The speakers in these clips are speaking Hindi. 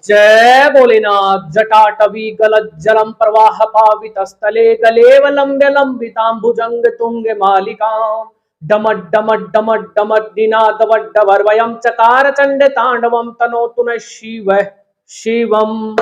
जय भोलेनाथ। जटाटवी गलत जलम प्रवाह पावित स्थले गलेव लंब्य लंबितांबुजंग तुंग मालिकां डमट डमट डमट डमट दिनादवड्डवर्वयं चकार चंड तांडवम तनोतु न शिव शिवम।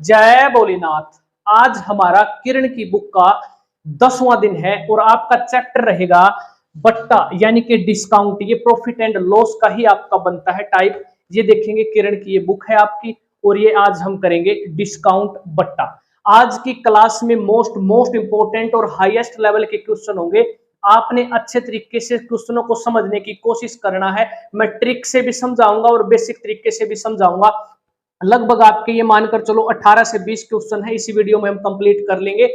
जय भोलेनाथ। आज हमारा किरण की बुक का 10वां दिन है और आपका चैप्टर रहेगा बट्टा यानी कि डिस्काउंट। ये प्रॉफिट एंड लॉस का ही आपका बनता है टाइप। ये देखेंगे किरण की ये बुक है आपकी और ये आज हम करेंगे डिस्काउंट बट्टा। आज की क्लास में मोस्ट इंपोर्टेंट और हाईएस्ट लेवल के क्वेश्चन होंगे। आपने अच्छे तरीके से क्वेश्चनों को समझने की कोशिश करना है। मैं ट्रिक से भी समझाऊंगा और बेसिक तरीके से भी समझाऊंगा। लगभग आपके ये मानकर चलो 18 से 20 क्वेश्चन है इसी वीडियो में हम कंप्लीट कर लेंगे।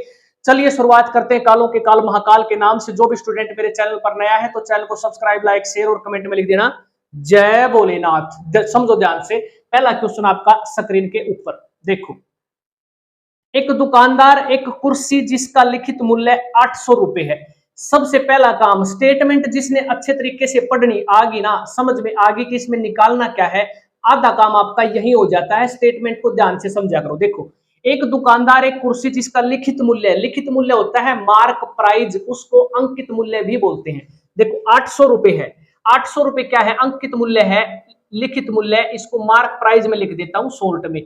चलिए शुरुआत करते हैं। कालों के काल महाकाल के नाम से जो भी स्टूडेंट मेरे चैनल पर नया है तो चैनल को सब्सक्राइब लाइक शेयर और कमेंट में लिख देना जय भोलेनाथ। समझो ध्यान से। पहला क्वेश्चन आपका स्क्रीन के ऊपर देखो। एक दुकानदार एक कुर्सी जिसका लिखित मूल्य 800 रुपए है। सबसे पहला काम स्टेटमेंट जिसने अच्छे तरीके से पढ़नी आगी ना समझ में आगे कि इसमें निकालना क्या है, आधा काम आपका यही हो जाता है। स्टेटमेंट को ध्यान से समझा करो। देखो, एक दुकानदार एक कुर्सी जिसका लिखित मूल्य होता है मार्क प्राइस, उसको अंकित मूल्य भी बोलते हैं। देखो 800 रुपए है। 800 रुपए क्या है? अंकित मूल्य है, लिखित मूल्य। इसको मार्क प्राइस में लिख देता हूं शॉर्ट में,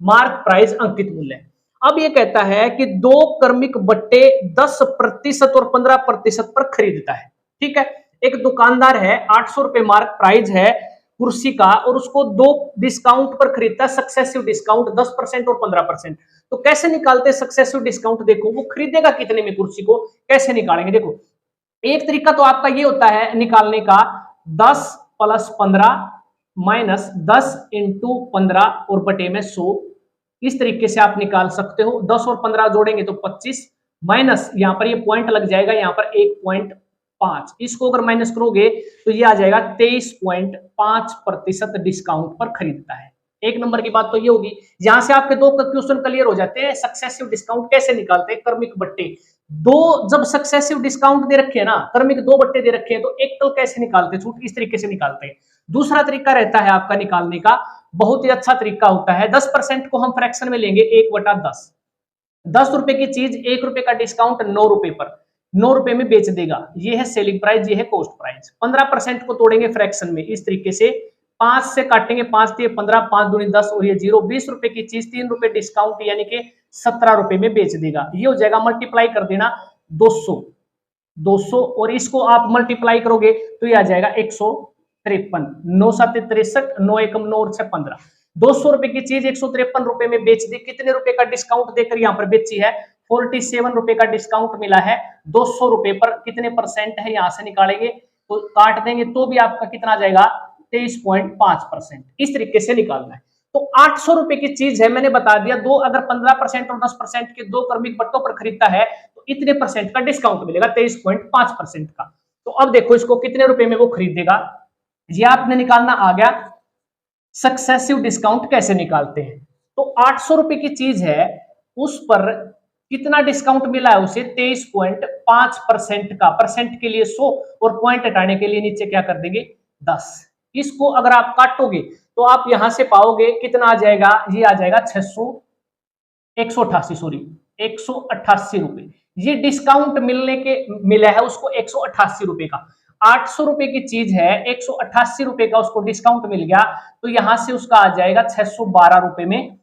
मार्क प्राइस अंकित मूल्य। अब ये कहता है कि दो क्रमिक बट्टे 10% और 15% पर खरीदता है। ठीक है, एक दुकानदार है, 800 रुपए मार्क प्राइस है कुर्सी का और उसको दो डिस्काउंट पर खरीदता है, सक्सेसिव डिस्काउंट 10% और 15%। तो कैसे निकालते हैं सक्सेसिव डिस्काउंट? देखो वो खरीदेगा कितने में कुर्सी को, कैसे निकालेंगे? देखो एक तरीका तो आपका ये होता है निकालने का, 10 + 15 माइनस 10 × 15 और बटे में 100। इस तरीके से आप निकाल सकते हो। 10 और 15 जोड़ेंगे तो 25 माइनस यहाँ पर ये पॉइंट लग जाएगा, यहाँ पर 1.5। इसको अगर माइनस करोगे तो ये आ जाएगा 23.5% डिस्काउंट पर खरीदता है। एक नंबर की बात तो ये होगी। यहां से आपके दो क्वेश्चन क्लियर हो जाते हैं। सक्सेसिव डिस्काउंट कैसे निकालते हैं? क्रमिक बट्टे दो, जब सक्सेसिव डिस्काउंट दे रखे हैं ना, क्रमिक दो बट्टे दे रखे हैं तो एकल कैसे निकालते हैं? छूट इस तरीके से निकालते हैं। दूसरा तरीका रहता है आपका निकालने का, बहुत ही अच्छा तरीका होता है। 10% को हम फ्रैक्शन में लेंगे 1/10। 10 रुपए की चीज 1 रुपए का डिस्काउंट 9 रुपए पर 9 रुपए में बेच देगा। ये है सेलिंग प्राइस, ये है कॉस्ट प्राइस। 15% को तोड़ेंगे फ्रैक्शन में इस तरीके से, 5 से काटेंगे, 5 × 15, 5 दूनी 10 और ये 0। 20 रुपए की चीज 3 रुपए डिस्काउंट यानी कि 17 रुपए में बेच देगा। ये हो जाएगा, मल्टीप्लाई कर देना 200 और इसको आप मल्टीप्लाई करोगे तो ये आ जाएगा 153। 9 7 63, 9 एकम 9 और 6 15। 200 रुपए की चीज 153 रुपए में बेच दी। कितने रुपए का डिस्काउंट देकर यहाँ पर बेची है? 47 रुपए का डिस्काउंट मिला है। 200 रुपए पर कितने परसेंट है यहां से निकालेंगे तो काट देंगे तो भी आपका कितना आ जाएगा? 23.5%। इस तरीके से निकालना है। तो 800 रुपए की चीज है, मैंने बता दिया। दो अगर 15% और 10% के दो क्रमिक बट्टों पर खरीदता है तो इतने परसेंट का डिस्काउंट मिलेगा, 23.5% का। तो अब देखो इसको कितने रुपए में वो खरीदेगा, ये आपने निकालना आ गया। सक्सेसिव डिस्काउंट कैसे निकालते हैं? तो 800 रुपए की चीज है, उस पर कितना डिस्काउंट मिला है उसे? 23.5% का। परसेंट के लिए 100 और पॉइंट हटाने के लिए नीचे क्या कर देंगे? 10। इसको अगर आप काटोगे तो आप यहां से पाओगे कितना आ जाएगा? ये आ जाएगा 188 रुपए। ये डिस्काउंट मिला है उसको 188 रुपए का। 800 रुपए की चीज है, 188 रुपए का उसको डिस्काउंट मिल गया तो यहां से उसका आ जाएगा 612 रुपए में,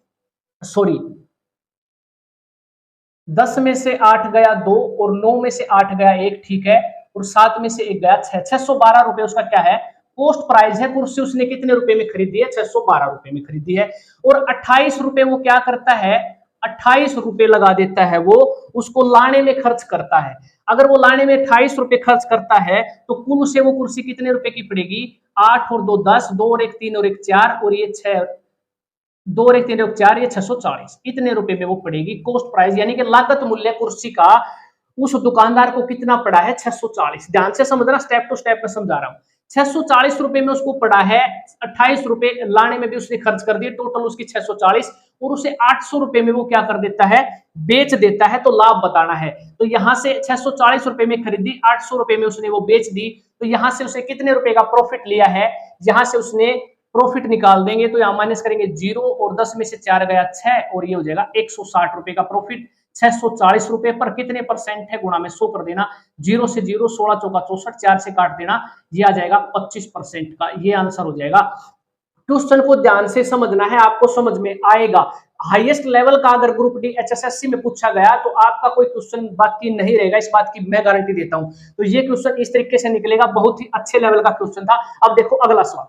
सॉरी 10 में से 8 गया 2 और 9 में से 8 गया 1, ठीक है, और 7 में से 1 गया 6। 612 रुपए उसका क्या है? कॉस्ट प्राइस है। कुर्सी उसने कितने रुपए में खरीदी है? 612 रुपए में खरीदी है। और 28 रुपए वो क्या करता है? 28 रुपए लगा देता है वो, उसको लाने में खर्च करता है। अगर वो लाने में 28 रुपए खर्च करता है तो कुल से वो कुर्सी कितने रुपए की पड़ेगी? 8 और 2 10, 2 और 1 3 और 1 4 और ये 6, 2 और 1 3 और 4, ये 640। इतने रुपए में वो पड़ेगी कॉस्ट प्राइस, यानी कि लागत मूल्य कुर्सी का उस दुकानदार को कितना पड़ा है? 640। ध्यान से समझना, स्टेप टू स्टेप में समझा रहा हूं। 640 रुपए में उसको पड़ा है, 28 रुपए लाने में भी उसने खर्च कर दिए, टोटल उसकी 640, और उसे 800 रुपए में वो क्या कर देता है? बेच देता है। तो लाभ बताना है। तो यहां से 640 रुपए में खरीदी, 800 रुपए में उसने वो बेच दी, तो यहां से उसे कितने रुपए का प्रॉफिट लिया है? यहां से उसने प्रॉफिट निकाल देंगे तो यहाँ माइनस करेंगे 0 और 10 में से 4 गया 6 और ये हो जाएगा 160 रुपए का प्रॉफिट। 640 रुपए पर कितने परसेंट है, गुणा में 100 कर देना, 0 से 0, 16 चौका 64, 4 से काट देना, ये आ जाएगा 25% का, ये आंसर हो जाएगा। क्वेश्चन को ध्यान से समझना है, आपको समझ में आएगा। हाईएस्ट लेवल का अगर ग्रुप डी एचएसएससी में पूछा गया तो आपका कोई क्वेश्चन बाकी नहीं रहेगा, इस बात की मैं गारंटी देता हूं। तो ये क्वेश्चन इस तरीके से निकलेगा, बहुत ही अच्छे लेवल का क्वेश्चन था। अब देखो अगला सवाल,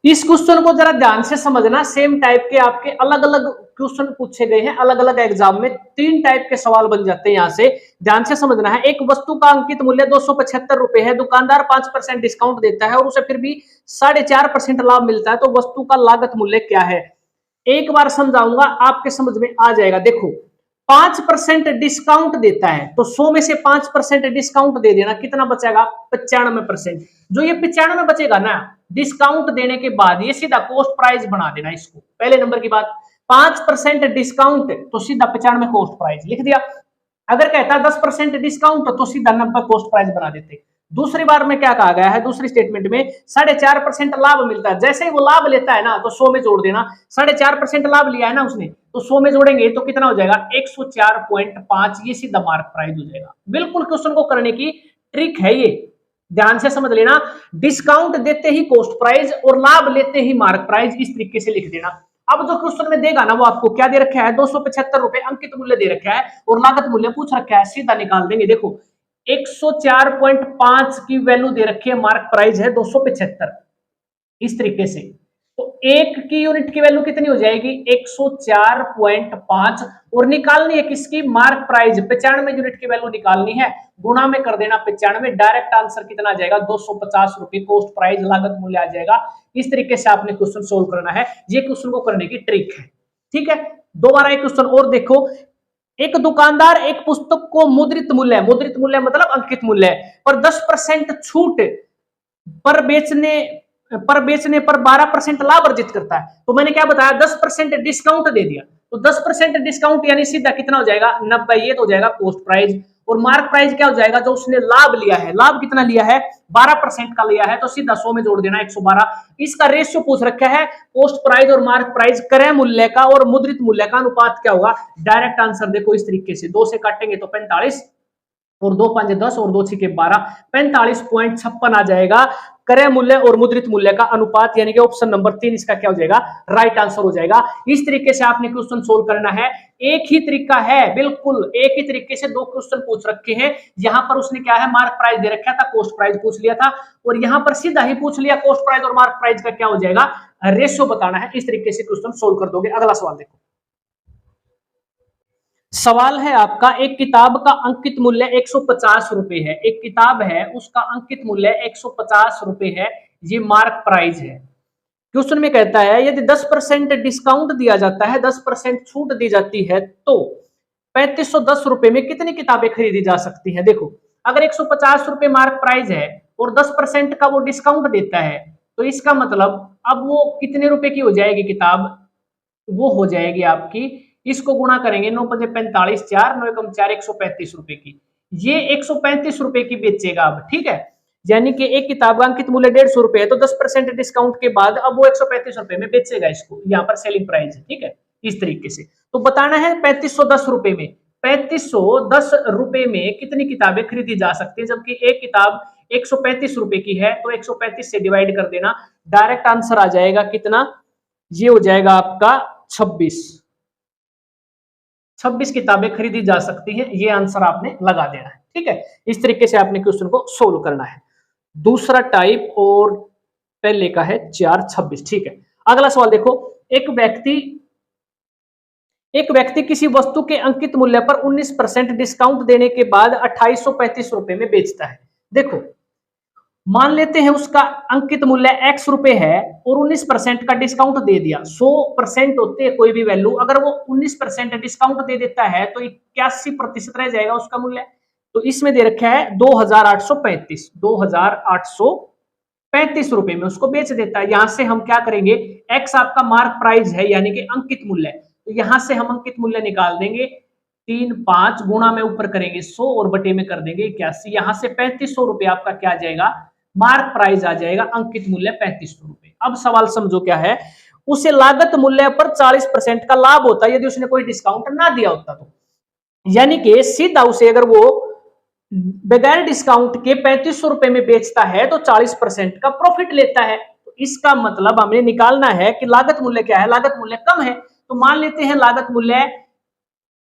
इस क्वेश्चन को जरा ध्यान से समझना। सेम टाइप के आपके अलग अलग क्वेश्चन पूछे गए हैं अलग अलग एग्जाम में, 3 टाइप के सवाल बन जाते हैं, यहां से ध्यान से समझना है। एक वस्तु का अंकित मूल्य 275 रुपए है, दुकानदार 5% डिस्काउंट देता है और उसे फिर भी 4.5% लाभ मिलता है, तो वस्तु का लागत मूल्य क्या है। एक बार समझाऊंगा, आपके समझ में आ जाएगा। देखो 5% डिस्काउंट देता है तो 100 में से 5% डिस्काउंट दे देना, कितना बचेगा 95%। जो ये 95 बचेगा ना डिस्काउंट देने के बाद, ये सीधा कॉस्ट प्राइस बना देना इसको। पहले नंबर की बात, 5% डिस्काउंट तो सीधा 95 कॉस्ट प्राइस लिख दिया। अगर कहता 10% डिस्काउंट तो सीधा 90 कॉस्ट प्राइस बना देते। दूसरी बार में क्या कहा गया है, दूसरी स्टेटमेंट में 4.5% लाभ मिलता है, जैसे ही वो लाभ लेता है ना तो 100 में जोड़ देना। 4.5% लाभ लिया है ना उसने, तो 100 में जोड़ेंगे तो कितना हो जाएगा 104.5, ये सीधा मार्क प्राइस हो जाएगा। बिल्कुल क्वेश्चन को करने की ट्रिक है ये, ध्यान से समझ लेना। डिस्काउंट देते ही कॉस्ट प्राइस और लाभ लेते ही मार्क प्राइस, इस तरीके से लिख देना। अब जो क्वेश्चन में देगा ना वो आपको क्या दे रखा है, 275 रुपए अंकित मूल्य दे रखा है और लागत मूल्य पूछ रखा है, सीधा निकाल देंगे। देखो 104.5 की वैल्यू दे रखी है, मार्क प्राइस है 275, इस तरीके से। तो एक की यूनिट की वैल्यू कितनी हो जाएगी 104.5 और निकालनी है किसकी, मार्क प्राइस 95 यूनिट की वैल्यू निकालनी है, गुणा में कर देना 95, डायरेक्ट आंसर कितना आ जाएगा 250 रुपए कॉस्ट प्राइस लागत मूल्य आ जाएगा। इस तरीके से आपने क्वेश्चन सोल्व करना है, ये क्वेश्चन को करने की ट्रिक है। ठीक है, दोबारा एक क्वेश्चन और देखो। एक दुकानदार एक पुस्तक को मुद्रित मूल्य मतलब अंकित मूल्य पर 10% छूट पर बेचने पर 12% लाभ अर्जित करता है। तो मैंने क्या बताया 10% डिस्काउंट दे दिया, तो 10% डिस्काउंट यानी सीधा कितना हो जाएगा 90, ये तो हो जाएगा कॉस्ट प्राइस। और मार्क प्राइस क्या हो जाएगा, जो उसने लाभ लिया है, लाभ कितना लिया है 12% का लिया है, तो सीधा 100 में जोड़ देना 112। इसका रेशियो पूछ रखा है कॉस्ट प्राइस और मार्क प्राइस, क्रय मूल्य का और मुद्रित मूल्य का अनुपात क्या होगा। डायरेक्ट आंसर देखो इस तरीके से, 2 से काटेंगे तो 45 और 2 5 10 और 2 6 12, 45.56 आ जाएगा। क्रय मूल्य और मुद्रित मूल्य का अनुपात, यानी कि ऑप्शन नंबर 3 इसका क्या हो जाएगा, राइट आंसर हो जाएगा। इस तरीके से आपने क्वेश्चन सोल्व करना है। एक ही तरीका है, बिल्कुल एक ही तरीके से 2 क्वेश्चन पूछ रखे हैं। यहां पर उसने क्या है मार्क प्राइस दे रखा था, कॉस्ट प्राइस पूछ लिया था, और यहां पर सीधा ही पूछ लिया कॉस्ट प्राइस और मार्क प्राइस का क्या हो जाएगा रेशियो बताना है। इस तरीके से क्वेश्चन सोल्व कर दोगे। अगला सवाल देखो, सवाल है आपका, एक किताब का अंकित मूल्य 150 रुपए है, एक किताब है उसका अंकित मूल्य 150 रुपए है, ये मार्क प्राइस है। क्वेश्चन में कहता है यदि 10% डिस्काउंट दिया जाता है, 10% छूट दी जाती है, तो 3510 रुपए में कितनी किताबें खरीदी जा सकती है। देखो अगर 150 रुपए मार्क प्राइस है और 10% का वो डिस्काउंट देता है, तो इसका मतलब अब वो कितने रुपए की हो जाएगी किताब, वो हो जाएगी आपकी, इसको गुणा करेंगे 9 5 45, 4 9 कम 4, 135 रुपए की, ये 135 रुपए की बेचेगा अब। ठीक है, यानी कि एक किताब का अंकित मूल्य 150 रुपए है, तो 10% डिस्काउंट के बाद अब वो 135 रुपए में बेचेगा इसको, यहाँ पर सेलिंग प्राइस है। ठीक है, इस तरीके से तो बताना है 3510 रुपए में, 3510 रुपए में कितनी किताबें खरीदी जा सकती है, जबकि एक किताब 135 रुपए की है, तो 135 से डिवाइड कर देना, डायरेक्ट आंसर आ जाएगा कितना, ये हो जाएगा आपका 26 किताबें खरीदी जा सकती हैं, ये आंसर आपने लगा देना है। ठीक है, इस तरीके से आपने क्वेश्चन को सोल्व करना है। दूसरा टाइप और पहले का है 4 26। ठीक है, अगला सवाल देखो, एक व्यक्ति किसी वस्तु के अंकित मूल्य पर 19% डिस्काउंट देने के बाद 2835 रुपए में बेचता है। देखो मान लेते हैं उसका अंकित मूल्य x रुपए है और 19% का डिस्काउंट दे दिया। 100% होते हैं कोई भी वैल्यू, अगर वो 19% डिस्काउंट दे देता है तो 81% रह जाएगा उसका मूल्य। तो इसमें दे रखा है 2835 रुपए में उसको बेच देता है। यहां से हम क्या करेंगे, x आपका मार्क प्राइस है यानी कि अंकित मूल्य, तो यहां से हम अंकित मूल्य निकाल देंगे, 3 5 गुणा में ऊपर करेंगे 100 और बटे में कर देंगे 81, यहां से 3500 रुपए आपका क्या आ जाएगा मार्क प्राइस आ जाएगा अंकित मूल्य 3500 रुपए। अब सवाल समझो क्या है, उसे लागत मूल्य पर 40% का लाभ होता है यदि उसने कोई डिस्काउंट ना दिया होता तो, यानी कि सीधा उसे अगर वो बगैर डिस्काउंट के 3500 रुपए में बेचता है तो 40% का प्रॉफिट लेता है। तो इसका मतलब हमें निकालना है कि लागत मूल्य क्या है, लागत मूल्य कम है। तो मान लेते हैं लागत मूल्य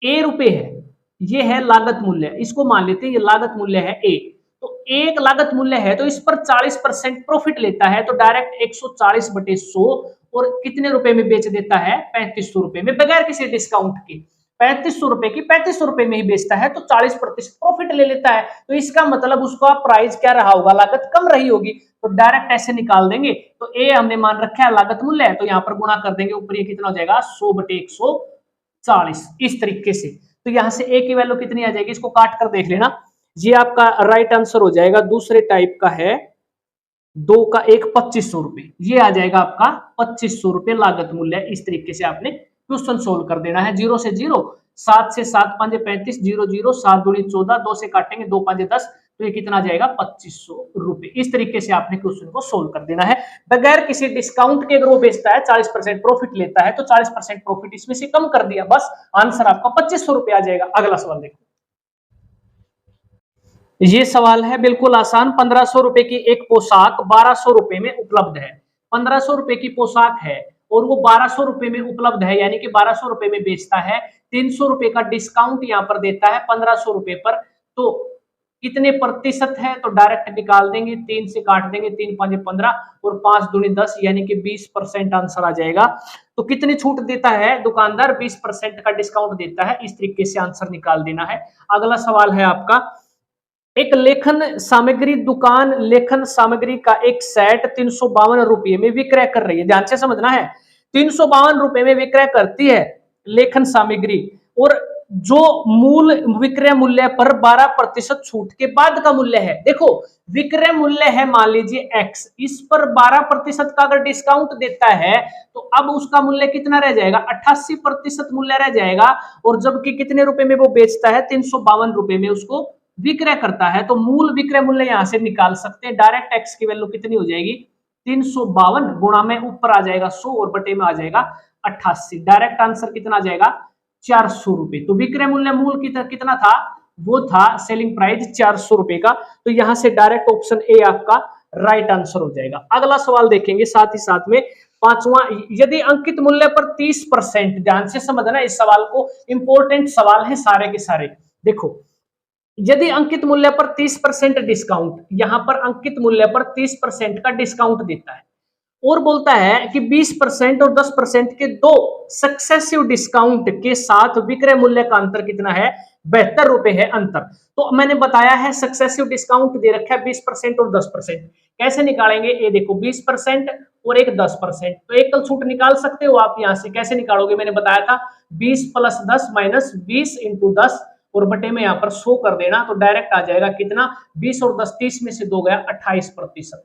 ए रुपए है, ये है लागत मूल्य, इसको मान लेते हैं ये लागत मूल्य है ए। तो एक लागत मूल्य है तो इस पर 40% प्रॉफिट लेता है, तो डायरेक्ट 140 बटे 100 और कितने रुपए में बेच देता है, 3500 रुपए में, बगैर किसी डिस्काउंट के। 3500 रुपए की 3500 रुपए में ही बेचता है तो 40% प्रॉफिट ले लेता है। तो इसका मतलब उसका प्राइस क्या रहा होगा, लागत कम रही होगी। तो डायरेक्ट ऐसे निकाल देंगे। तो ए हमने मान रखा है लागत मूल्य है, तो यहाँ पर गुणा कर देंगे, ऊपर ये कितना हो जाएगा 100 बटे 140, इस तरीके से। तो यहां से ए की वैल्यू कितनी आ जाएगी, इसको काट कर देख लेना। ये आपका राइट आंसर हो जाएगा। दूसरे टाइप का है 2 का 1 2500 रुपए, ये आ जाएगा आपका 2500 रुपए लागत मूल्य। इस तरीके से आपने क्वेश्चन सोल्व कर देना है। 0 से 0, 7 से 7 5 35, 0 0, 7 दूनी 14, 2 से काटेंगे 2 5 10, तो ये कितना जाएगा 2500 रुपए। इस तरीके से आपने क्वेश्चन को सोल्व कर देना है। बगैर किसी डिस्काउंट के अगर वो बेचता है 40% प्रॉफिट लेता है तो 40% प्रॉफिट इसमें से कम कर दिया, बस आंसर आपका 2500 रुपए आ जाएगा। अगला सवाल देखो, ये सवाल है बिल्कुल आसान। 1500 रुपए की एक पोशाक 1200 रुपए में उपलब्ध है। 1500 रुपए की पोशाक है और वो 1200 रुपए में उपलब्ध है, यानी कि 1200 रुपए में बेचता है। 300 रुपए का डिस्काउंट यहाँ पर देता है 1500 रुपए पर, तो कितने प्रतिशत है, तो डायरेक्ट निकाल देंगे, 3 से काट देंगे, 3 5 15 और 5 दूनी 10, यानी कि 20% आंसर आ जाएगा। तो कितनी छूट देता है दुकानदार, 20% का डिस्काउंट देता है। इस तरीके से आंसर निकाल देना है। अगला सवाल है आपका, एक लेखन सामग्री दुकान लेखन सामग्री का एक सेट 352 रुपये में विक्रय कर रही है, ध्यान से समझना है। 352 रुपए में विक्रय करती है लेखन सामग्री, और जो मूल विक्रय मूल्य पर 12% छूट के बाद का मूल्य है। देखो विक्रय मूल्य है मान लीजिए x, इस पर 12% का अगर डिस्काउंट देता है तो अब उसका मूल्य कितना रह जाएगा, 88% मूल्य रह जाएगा। और जबकि कितने रुपए में वो बेचता है, 352 रुपए में उसको विक्रय करता है। तो मूल विक्रय मूल्य यहां से निकाल सकते हैं। डायरेक्ट एक्स की वैल्यू कितनी हो जाएगी, 352 गुणा में ऊपर आ जाएगा 100 और बटे में आ जाएगा 88। डायरेक्ट आंसर कितना आ जाएगा, 400 रुपए। तो विक्रय मूल्य मूल कितना था, वो था सेलिंग प्राइस 400 रुपए का। तो यहां से डायरेक्ट ऑप्शन ए आपका राइट आंसर हो जाएगा। अगला सवाल देखेंगे साथ ही साथ में, पांचवा, यदि अंकित मूल्य पर 30%, ध्यान से समझना इस सवाल को, इंपॉर्टेंट सवाल है सारे के सारे। देखो यदि अंकित मूल्य पर 30% डिस्काउंट, यहां पर अंकित मूल्य पर 30% का डिस्काउंट देता है और बोलता है कि 20% और 10% के दो सक्सेसिव डिस्काउंट के साथ विक्रय मूल्य का अंतर कितना है, 72 रुपए है अंतर। तो मैंने बताया है सक्सेसिव डिस्काउंट दे रखा है 20% और 10%। कैसे निकालेंगे, ये देखो 20% और एक 10%, तो एक कल छूट निकाल सकते हो आप। यहां से कैसे निकालोगे, मैंने बताया था 20 + 10 - 20 × 10 और बटे में यहाँ पर 100 कर देना, तो डायरेक्ट आ जाएगा कितना, 20 और 10 30 में से 2 गया 28%।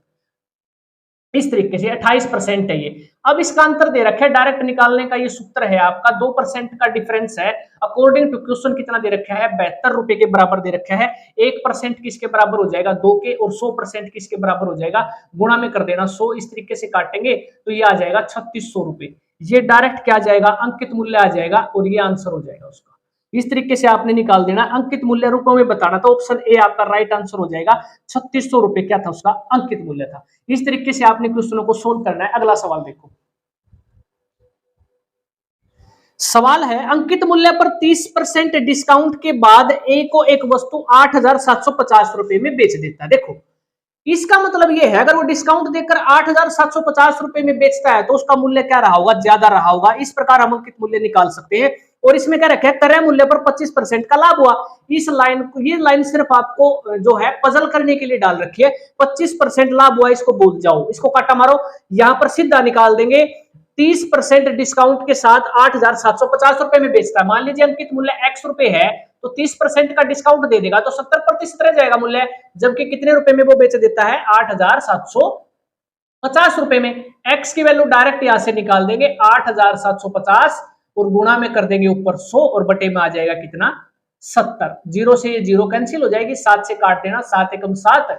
इस तरीके से 28% है ये। अब इसका अंतर दे रखा है, डायरेक्ट निकालने का ये सूत्र है आपका, 2% का डिफरेंस है। अकॉर्डिंग टू क्वेश्चन कितना दे रखा है, 72 रुपए के बराबर दे रखा है। 1% किसके बराबर हो जाएगा, 2 के, और 100% किसके बराबर हो जाएगा, गुणा में कर देना 100। इस तरीके से काटेंगे तो ये आ जाएगा 3600 रुपए। ये डायरेक्ट क्या आ जाएगा, अंकित मूल्य आ जाएगा और ये आंसर हो जाएगा उसका। इस तरीके से आपने निकाल देना। अंकित मूल्य रुपयों में बताना, तो ऑप्शन ए आपका राइट आंसर हो जाएगा। 3600 रुपए क्या था, उसका अंकित मूल्य था। इस तरीके से आपने क्वेश्चनों को सोल्व करना है। अगला सवाल देखो, सवाल है अंकित मूल्य पर 30% डिस्काउंट के बाद ए को एक वस्तु 8750 रुपए में बेच देता है। देखो इसका मतलब ये है, अगर वो डिस्काउंट देकर 8750 रुपए में बेचता है तो उसका मूल्य क्या रहा होगा, ज्यादा रहा होगा। इस प्रकार हम अंकित मूल्य निकाल सकते हैं। और इसमें क्या रखा है, क्रय मूल्य पर 25% का लाभ हुआ। इस लाइन को, ये लाइन सिर्फ आपको जो है पजल करने के लिए डाल रखी है। 25% लाभ हुआ, इसको भूल जाओ, इसको काटा मारो, यहां पर सीधा निकाल देंगे। 30% डिस्काउंट के साथ 8750 रुपए में बेचता है। मान लीजिए अंकित मूल्य x रुपए है, तो 30% का डिस्काउंट दे देगा तो 70% रह जाएगा मूल्य। जबकि कितने रुपए में वो बेच देता है, 8750 रुपए में। x की वैल्यू डायरेक्ट यहां से निकाल देंगे, 8750 और गुणा में कर देंगे ऊपर 100 और बटे में आ जाएगा कितना, 70। 0 से ये 0 कैंसिल हो जाएगी, 7 से काट देना, 7 एकम 7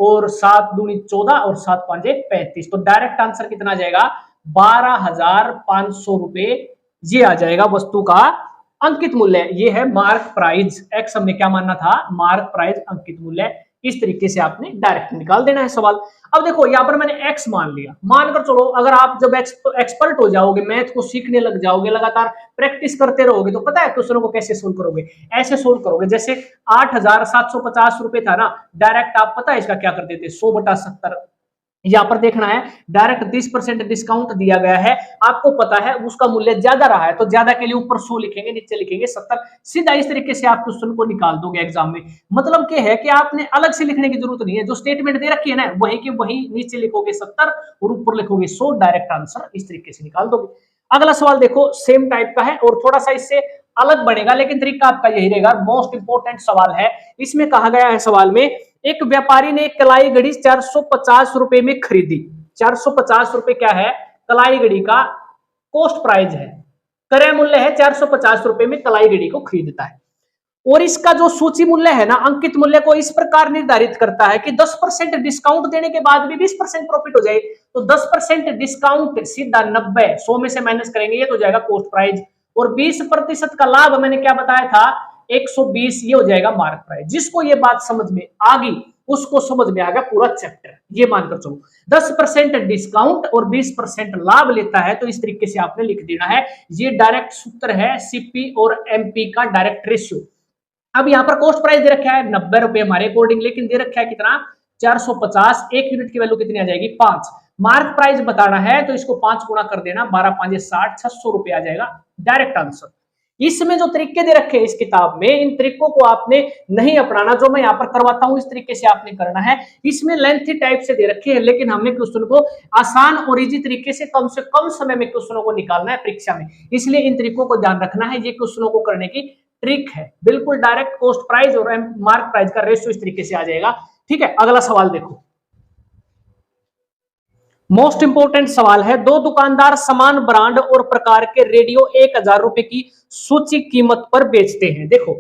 और 7 दूनी 14 और 7 5 35। तो डायरेक्ट आंसर कितना आ जाएगा? 12,500 रुपए ये आ जाएगा वस्तु का अंकित मूल्य। ये है मार्क प्राइस। एक्स हमने क्या मानना था? मार्क प्राइस अंकित मूल्य। इस तरीके से आपने डायरेक्ट निकाल देना है सवाल। अब देखो यहाँ पर मैंने एक्स मान लिया, मानकर चलो अगर आप जब एक्सपर्ट हो जाओगे, मैथ को सीखने लग जाओगे, लगातार प्रैक्टिस करते रहोगे, तो पता है क्वेश्चनों को कैसे सोल्व करोगे? ऐसे सोल्व करोगे जैसे 8,750 रुपए था ना, डायरेक्ट आप पता है इसका क्या कर देते? 100/70। यहाँ पर देखना है डायरेक्ट 30% डिस्काउंट दिया गया है, आपको पता है उसका मूल्य ज्यादा रहा है, तो ज्यादा के लिए ऊपर 100 लिखेंगे, नीचे लिखेंगे 70। सीधा इस तरीके से आप क्वेश्चन को निकाल दोगे एग्जाम में। मतलब क्या है कि आपने अलग से लिखने की जरूरत नहीं है, जो स्टेटमेंट दे रखी है ना वही की वही नीचे लिखोगे 70 और ऊपर लिखोगे 100, डायरेक्ट आंसर इस तरीके से निकाल दोगे। अगला सवाल देखो सेम टाइप का है और थोड़ा सा इससे अलग बनेगा, लेकिन तरीका आपका यही रहेगा। मोस्ट इंपोर्टेंट सवाल है। इसमें कहा गया है सवाल में, एक व्यापारी ने कलाई घड़ी 450 रुपए में खरीदी। 450 रुपए क्या है? कलाई घड़ी का कॉस्ट प्राइस है, क्रय मूल्य है 450 रुपए में कलाई घड़ी को खरीदता है। और इसका जो सूची मूल्य है ना, अंकित मूल्य को इस प्रकार निर्धारित करता है कि 10% डिस्काउंट देने के बाद भी 20% प्रॉफिट हो जाए। तो 10% डिस्काउंट सीधा 90, 100 में से माइनस करेंगे, ये तो हो जाएगा कॉस्ट प्राइस। और 20% का लाभ मैंने क्या बताया था? 120, ये हो जाएगा मार्क प्राइस। जिसको ये बात समझ में आ गई उसको समझ में आ गया पूरा चैप्टर। ये मानकर चलो 10% डिस्काउंट और 20% लाभ लेता है, तो इस तरीके से आपने लिख देना है। ये डायरेक्ट सूत्र है सीपी और एमपी का डायरेक्ट रेशियो। अब यहाँ पर कॉस्ट प्राइस दे रखा है 90 रुपए हमारे अकॉर्डिंग, लेकिन दे रखा है कितना? 450। एक यूनिट की वैल्यू कितनी आ जाएगी? 5। मार्क प्राइस बताना है तो इसको 5 गुना कर देना, 12 5 60, 600 रुपए आ जाएगा डायरेक्ट आंसर। इसमें जो तरीके दे रखे हैं इस किताब में, इन तरीकों को आपने नहीं अपनाना, जो मैं यहाँ पर करवाता हूं इस तरीके से आपने करना है। इसमें लेंथी टाइप से दे रखे हैं, लेकिन हमने क्वेश्चन को आसान और इजी तरीके से कम समय में क्वेश्चनों को निकालना है परीक्षा में, इसलिए इन तरीकों को ध्यान रखना है। ये क्वेश्चनों को करने की ट्रिक है। बिल्कुल डायरेक्ट कॉस्ट प्राइस और मार्क प्राइस का रेशियो इस तरीके से आ जाएगा। ठीक है, अगला सवाल देखो, मोस्ट इंपोर्टेंट सवाल है। दो दुकानदार समान ब्रांड और प्रकार के रेडियो 1,000 रुपए की सूची कीमत पर बेचते हैं। देखो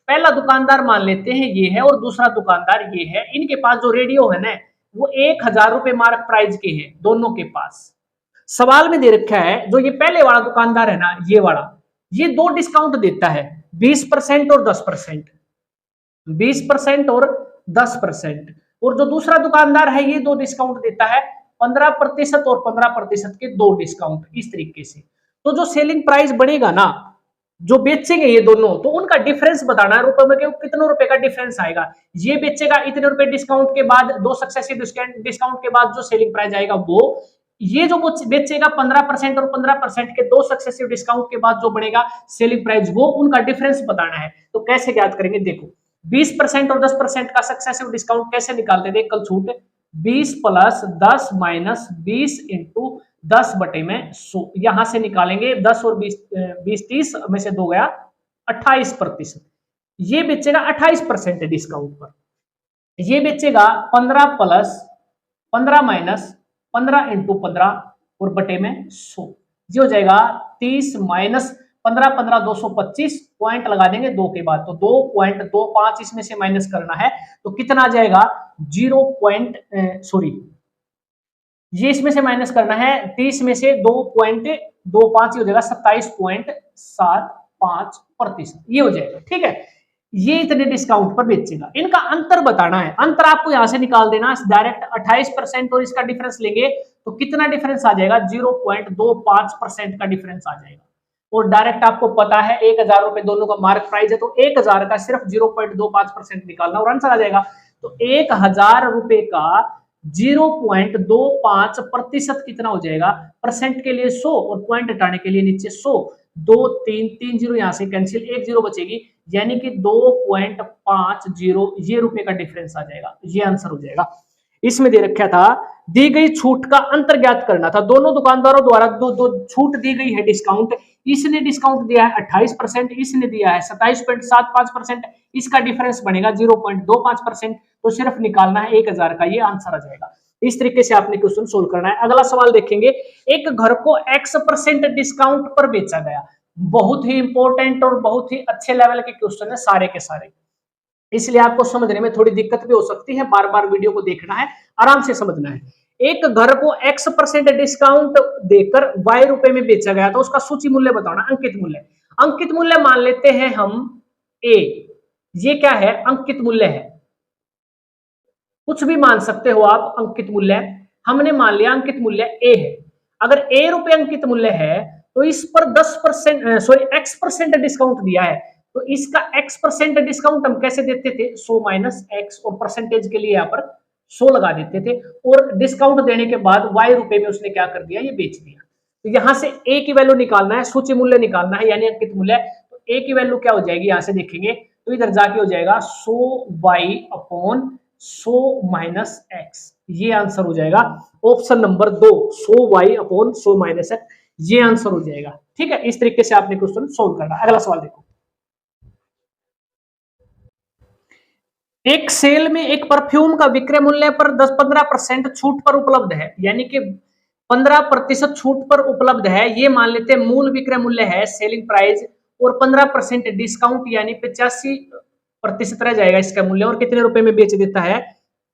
पहला दुकानदार मान लेते हैं ये है और दूसरा दुकानदार ये है। इनके पास जो रेडियो है ना वो 1,000 रुपए मार्क प्राइस के हैं दोनों के पास। सवाल में दे रखा है जो ये पहले वाला दुकानदार है ना, ये वाला, ये दो डिस्काउंट देता है, 20% और 10%, 20% और 10%। और जो दूसरा दुकानदार है ये दो डिस्काउंट देता है, 15% और 15% के दो डिस्काउंट, इस तरीके से। तो जो सेलिंग प्राइस बनेगा ना, जो बेचेंगे ये दोनों, तो उनका डिफरेंस बताना है रुपए में, कितने रुपए का डिफरेंस आएगा। ये बेचेगा इतने रुपए डिस्काउंट के बाद, दो सक्सेसिव डिस्काउंट के बाद जो सेलिंग प्राइस आएगा वो, ये जो बेचेगा 15% और 15% के दो सक्सेसिव डिस्काउंट के बाद जो बनेगा सेलिंग प्राइस, वो उनका डिफरेंस बताना है। तो कैसे ज्ञात करेंगे? देखो 20% और 10% का सक्सेसिव डिस्काउंट कैसे निकालते थे कल छूट, 20 + 10 - 20 × 10 बटे में 100, यहां से निकालेंगे 10 और 20 30 में से 2 गया 28%। ये बेचेगा 28% डिस्काउंट पर, ये बेचेगा 15 + 15 - 15 × 15 और बटे में 100, ये हो जाएगा 30 - 15 15 225, पॉइंट लगा देंगे 2 के बाद, तो 2.25 इसमें से माइनस करना है, तो कितना आ जाएगा? 0. ये इसमें से माइनस करना है, 30 में से 2.25 हो जाएगा 27.75%, ये हो जाएगा। ठीक है, ये इतने डिस्काउंट पर बेचेगा। इनका अंतर बताना है, अंतर आपको यहां से निकाल देना। डायरेक्ट 28% और इसका डिफरेंस लेंगे तो कितना डिफरेंस आ जाएगा? 0.25% का डिफरेंस आ जाएगा। और डायरेक्ट आपको पता है 1,000 रुपए दोनों का मार्क प्राइस है, तो 1,000 का सिर्फ 0.25% निकालना और आंसर आ जाएगा। तो 1,000 रुपए का 0.25% कितना हो जाएगा? परसेंट के लिए 100 और पॉइंट हटाने के लिए नीचे 100, 2 3 3 जीरो यहां से कैंसिल, 1 जीरो बचेगी, यानी कि 2.50 ये रुपए का डिफरेंस आ जाएगा। ये आंसर हो जाएगा। इसमें दे रखा था दी गई छूट का अंतर ज्ञात करना था। दोनों दुकानदारों द्वारा दो छूट दी गई है डिस्काउंट। इसने डिस्काउंट दिया है 28%, इसने दिया है 27.75%, इसका डिफरेंस बनेगा 0.25%। तो सिर्फ निकालना है 1,000 का, ये आंसर आ जाएगा। इस तरीके से आपने क्वेश्चन सोल्व करना है। अगला सवाल देखेंगे, एक घर को X% डिस्काउंट पर बेचा गया। बहुत ही इंपॉर्टेंट और बहुत ही अच्छे लेवल के क्वेश्चन है सारे के सारे। इसलिए आपको समझने में थोड़ी दिक्कत भी हो सकती है, बार बार वीडियो को देखना है, आराम से समझना है। एक घर को x% डिस्काउंट देकर y रुपए में बेचा गया, तो उसका सूची मूल्य बताना, अंकित मूल्य। अंकित मूल्य मान लेते हैं हम a, ये क्या है, अंकित मूल्य है, कुछ भी मान सकते हो आप अंकित मूल्य, हमने मान लिया अंकित मूल्य a है। अगर a रुपए अंकित मूल्य है तो इस पर 10% सॉरी x% डिस्काउंट दिया है, तो इसका x% डिस्काउंट हम कैसे देते थे, 100 माइनस x, और परसेंटेज के लिए यहाँ पर 100 लगा देते थे, और डिस्काउंट देने के बाद y रुपए में उसने क्या कर दिया, ये बेच दिया। तो यहां से a की वैल्यू निकालना है, सूची मूल्य निकालना है, यानी अंकित मूल्य। तो a की वैल्यू क्या हो जाएगी, यहां से देखेंगे तो इधर जाके हो जाएगा 100y अपॉन 100 माइनस एक्स, ये आंसर हो जाएगा option number 2, 100y upon 100 minus x, ये आंसर हो जाएगा। ठीक है, इस तरीके से आपने क्वेश्चन सोल्व करना। अगला सवाल देखो, एक सेल में एक परफ्यूम का विक्रय मूल्य पर 10-15% छूट पर उपलब्ध है, यानी कि 15% छूट पर उपलब्ध है, ये मान लेते हैं मूल विक्रय मूल्य है, सेलिंग प्राइस, और 15% डिस्काउंट यानी 85% रह जाएगा इसका मूल्य, और कितने रुपए में बेच देता है,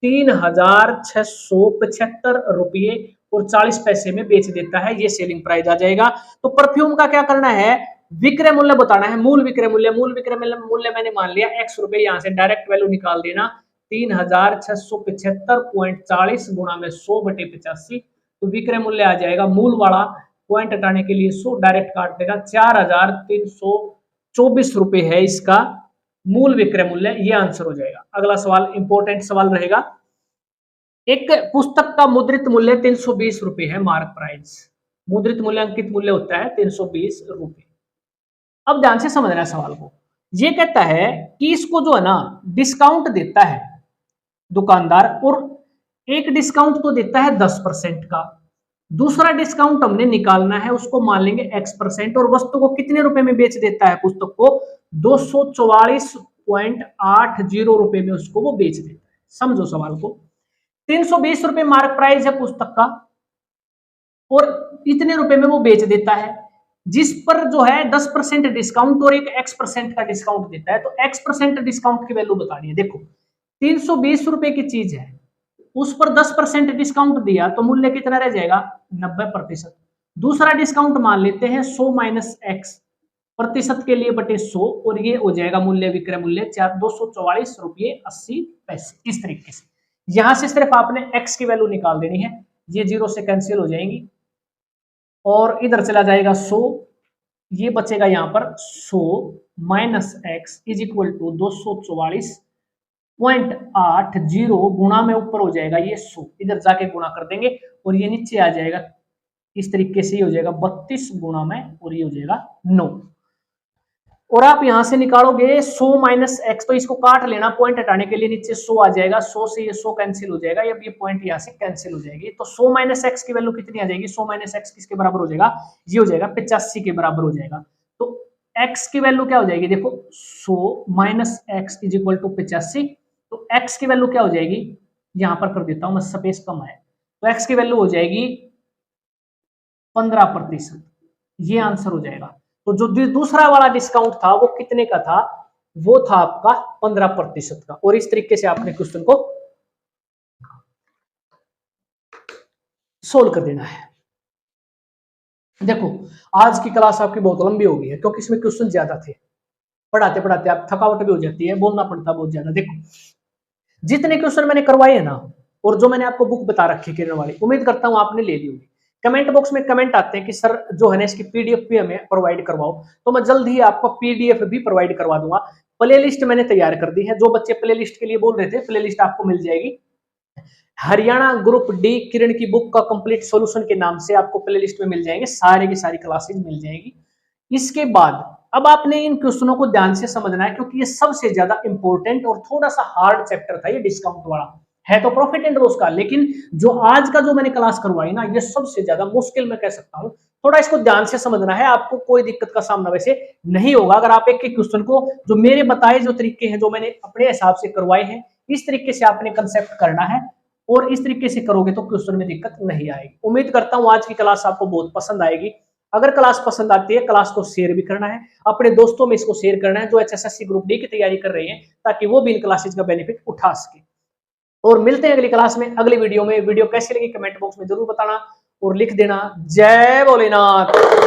3675 रुपये और 40 पैसे में बेच देता है, ये सेलिंग प्राइस आ जाएगा। तो परफ्यूम का क्या करना है, विक्रय मूल्य बताना है, मूल विक्रय मूल्य, मूल विक्रय मूल्य मैंने मान लिया x रुपए, यहां से डायरेक्ट वैल्यू निकाल देना, 3675.40 गुणा में 100/85, तो विक्रय मूल्य आ जाएगा, मूल वाला पॉइंट हटाने के लिए 100 डायरेक्ट काट देगा, 4324 रुपए है इसका मूल विक्रय मूल्य, ये आंसर हो जाएगा। अगला सवाल इंपॉर्टेंट सवाल रहेगा, एक पुस्तक का मुद्रित मूल्य 320 रुपए है, मार्क प्राइस, मुद्रित मूल्य अंकित मूल्य होता है 320 रुपए। अब ध्यान से समझना सवाल को, ये कहता है कि इसको जो है ना डिस्काउंट देता है दुकानदार, और एक डिस्काउंट तो देता है 10% का, दूसरा डिस्काउंट हमने निकालना है, उसको मान लेंगे x%, और वस्तु को कितने रुपए में बेच देता है, पुस्तक को 244.80 रुपए में उसको वो बेच देता है। समझो सवाल को, 320 रुपए मार्क प्राइस है पुस्तक का, और इतने रुपए में वो बेच देता है, जिस पर जो है 10% डिस्काउंट और एक x% का डिस्काउंट देता है, तो x% डिस्काउंट की वैल्यू बतानी है। देखो 320 रुपए की चीज है, उस पर 10% डिस्काउंट दिया, तो मूल्य कितना रह जाएगा, 90%। दूसरा डिस्काउंट मान लेते हैं 100 माइनस एक्स, प्रतिशत के लिए बटे 100, और ये हो जाएगा मूल्य, विक्रय मूल्य 244 रुपये 80 पैसे। इस तरीके से यहां से सिर्फ आपने x की वैल्यू निकाल देनी है, ये 0 से कैंसिल हो जाएंगी, और इधर चला जाएगा 100, ये बचेगा यहाँ पर 100 minus X is equal to 244.80 गुणा में ऊपर हो जाएगा ये 100, इधर जाके गुणा कर देंगे, और ये नीचे आ जाएगा, इस तरीके से ये हो जाएगा 32 गुणा में, और ये हो जाएगा 9, और आप यहां से निकालोगे 100 माइनस एक्स, तो इसको काट लेना, पॉइंट हटाने के लिए नीचे 100 आ जाएगा, 100 से ये 100 कैंसिल हो जाएगा, अब ये पॉइंट यहां से कैंसिल हो जाएगी, तो 100 माइनस एक्स की वैल्यू कितनी आ जाएगी, 100 माइनस एक्स किसके बराबर हो जाएगा, ये हो जाएगा 85 के बराबर हो जाएगा। तो एक्स की वैल्यू क्या हो जाएगी, देखो 100 minus X is equal to 85, तो एक्स की वैल्यू क्या हो जाएगी, यहां पर कर देता हूं मैं, स्पेस कम है, तो एक्स की वैल्यू हो जाएगी 15%, ये आंसर हो जाएगा। तो जो दूसरा वाला डिस्काउंट था वो कितने का था, वो था आपका 15% का, और इस तरीके से आपने क्वेश्चन को सोल्व कर देना है। देखो आज की क्लास आपकी बहुत लंबी हो गई है, क्योंकि इसमें क्वेश्चन ज्यादा थे, पढ़ाते पढ़ाते आप थकावट भी हो जाती है, बोलना पड़ता बहुत ज्यादा। देखो जितने क्वेश्चन मैंने करवाए है ना, और जो मैंने आपको बुक बता रखी किरण वाली, उम्मीद करता हूं आपने ले ली होगी। कमेंट बॉक्स में कमेंट आते हैं कि सर जो है ना इसकी पीडीएफ भी हमें प्रोवाइड करवाओ, तो मैं जल्द ही आपको पीडीएफ भी प्रोवाइड करवा दूंगा। प्लेलिस्ट मैंने तैयार कर दी है, जो बच्चे प्लेलिस्ट के लिए बोल रहे थे, प्लेलिस्ट आपको मिल जाएगी। हरियाणा ग्रुप डी किरण की बुक का कंप्लीट सॉल्यूशन के नाम से आपको प्लेलिस्ट में मिल जाएंगे, सारे की सारी क्लासेज मिल जाएगी। इसके बाद अब आपने इन क्वेश्चनों को ध्यान से समझना है, क्योंकि ये सबसे ज्यादा इंपॉर्टेंट और थोड़ा सा हार्ड चैप्टर था, ये डिस्काउंट वाला है तो प्रॉफिट एंड लॉस का, लेकिन जो आज का जो मैंने क्लास करवाई ना, ये सबसे ज्यादा मुश्किल मैं कह सकता हूं। थोड़ा इसको ध्यान से समझना है, आपको कोई दिक्कत का सामना वैसे नहीं होगा, अगर आप एक एक क्वेश्चन को जो मेरे बताए जो तरीके हैं, जो मैंने अपने हिसाब से करवाए हैं, इस तरीके से आपने कंसेप्ट करना है, और इस तरीके से करोगे तो क्वेश्चन में दिक्कत नहीं आएगी। उम्मीद करता हूं आज की क्लास आपको बहुत पसंद आएगी। अगर क्लास पसंद आती है, क्लास को शेयर भी करना है, अपने दोस्तों में इसको शेयर करना है जो HSSC ग्रुप डी की तैयारी कर रहे हैं, ताकि वो भी इन क्लासेज का बेनिफिट उठा सके। और मिलते हैं अगली क्लास में, अगली वीडियो में। वीडियो कैसी लगी कमेंट बॉक्स में जरूर बताना और लिख देना। जय भोलेनाथ।